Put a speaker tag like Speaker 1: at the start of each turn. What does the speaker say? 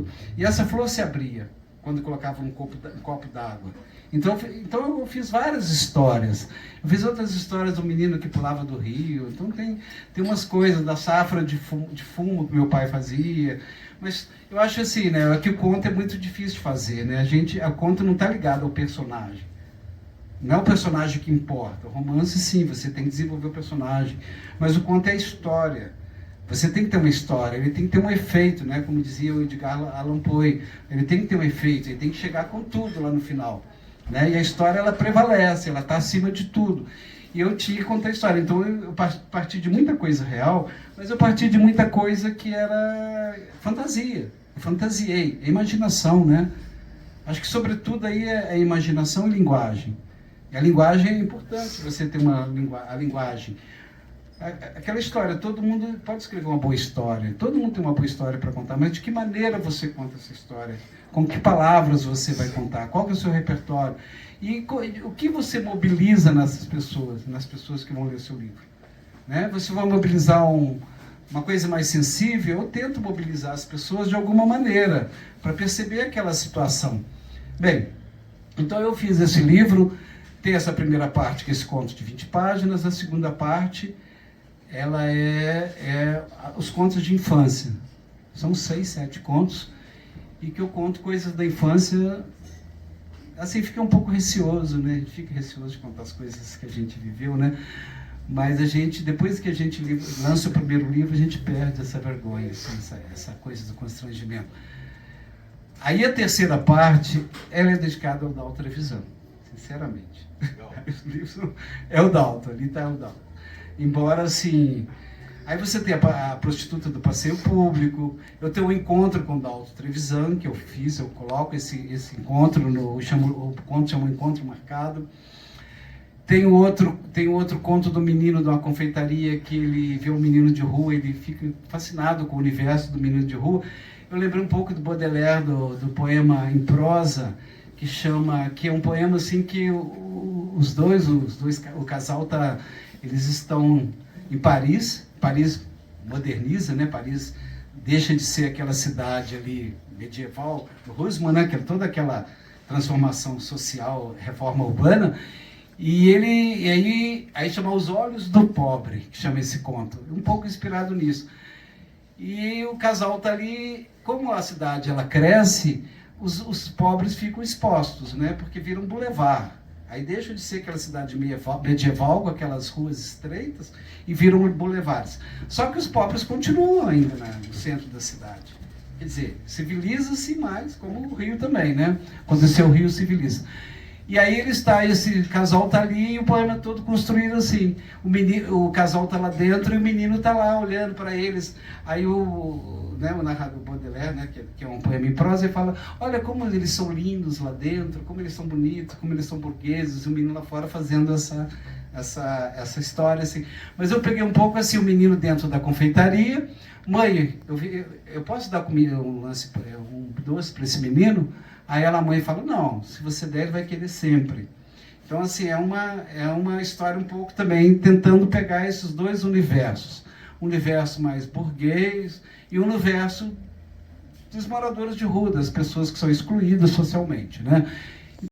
Speaker 1: deserto e essa flor se abria quando colocava um copo d'água. Então eu fiz várias histórias. Eu fiz outras histórias do menino que pulava do rio. Então tem umas coisas da safra de fumo que meu pai fazia. Mas eu acho assim, né, que o conto é muito difícil de fazer, né? A conto não está ligado ao personagem. Não é o personagem que importa. O romance, sim, você tem que desenvolver o personagem. Mas o conto é a história. Você tem que ter uma história, ele tem que ter um efeito, né? Como dizia o Edgar Allan Poe. Ele tem que ter um efeito, ele tem que chegar com tudo lá no final. Né? E a história, ela prevalece, ela está acima de tudo. E eu tinha que contar a história. Então eu parti de muita coisa real, mas eu parti de muita coisa que era fantasia. Eu fantasiei, é imaginação, né? Acho que sobretudo aí é imaginação e linguagem. E a linguagem é importante, você ter a linguagem. Aquela história, todo mundo pode escrever uma boa história, todo mundo tem uma boa história para contar, mas de que maneira você conta essa história? Com que palavras você vai contar? Qual que é o seu repertório? E o que você mobiliza nas pessoas que vão ler o seu livro? Né? Você vai mobilizar uma coisa mais sensível? Eu tento mobilizar as pessoas de alguma maneira, para perceber aquela situação. Bem, então eu fiz esse livro, tem essa primeira parte, que é esse conto de 20 páginas, a segunda parte, ela é os contos de infância. São 6, 7 contos, e que eu conto coisas da infância. Assim, fica um pouco receoso, né? A gente fica receoso de contar as coisas que a gente viveu, né? Mas depois que a gente lança o primeiro livro, a gente perde essa vergonha, assim, essa coisa do constrangimento. Aí a terceira parte, ela é dedicada ao Dalton Trevisan, sinceramente. Esse livro é o Dalton, ali está o Dalton. Embora, assim... Aí você tem a Prostituta do Passeio Público, eu tenho um encontro com o Dalton Trevisan, que eu fiz, eu coloco esse encontro, o conto chama Encontro Marcado. Tem outro conto do menino de uma confeitaria, que ele vê um menino de rua, ele fica fascinado com o universo do menino de rua. Eu lembrei um pouco do Baudelaire, do poema em prosa, que é um poema assim que o casal eles estão em Paris moderniza, né? Paris deixa de ser aquela cidade ali medieval, do Haussmann, né? Que é toda aquela transformação social, reforma urbana, e aí chama Os Olhos do Pobre, que chama esse conto, um pouco inspirado nisso. E o casal está ali, como a cidade ela cresce, os pobres ficam expostos, né? Porque viram um boulevard. Aí deixa de ser aquela cidade medieval, com aquelas ruas estreitas, e viram boulevards. Só que os pobres continuam ainda no centro da cidade. Quer dizer, civiliza-se mais, como o Rio também, né? Aconteceu o Rio civiliza. E aí esse casal está ali, e o poema é todo construído assim. O casal está lá dentro e o menino está lá olhando para eles. Aí o narrador Baudelaire, né, que é um poema em prosa, ele fala: olha como eles são lindos lá dentro, como eles são bonitos, como eles são burgueses, o menino lá fora fazendo essa história assim. Mas eu peguei um pouco assim, o menino dentro da confeitaria: mãe, eu posso dar comida, um doce para esse menino? Aí a mãe fala: não, se você der, ele vai querer sempre. Então, assim, é uma história um pouco também tentando pegar esses dois universos. Um universo mais burguês e um universo dos moradores de rua, das pessoas que são excluídas socialmente, né?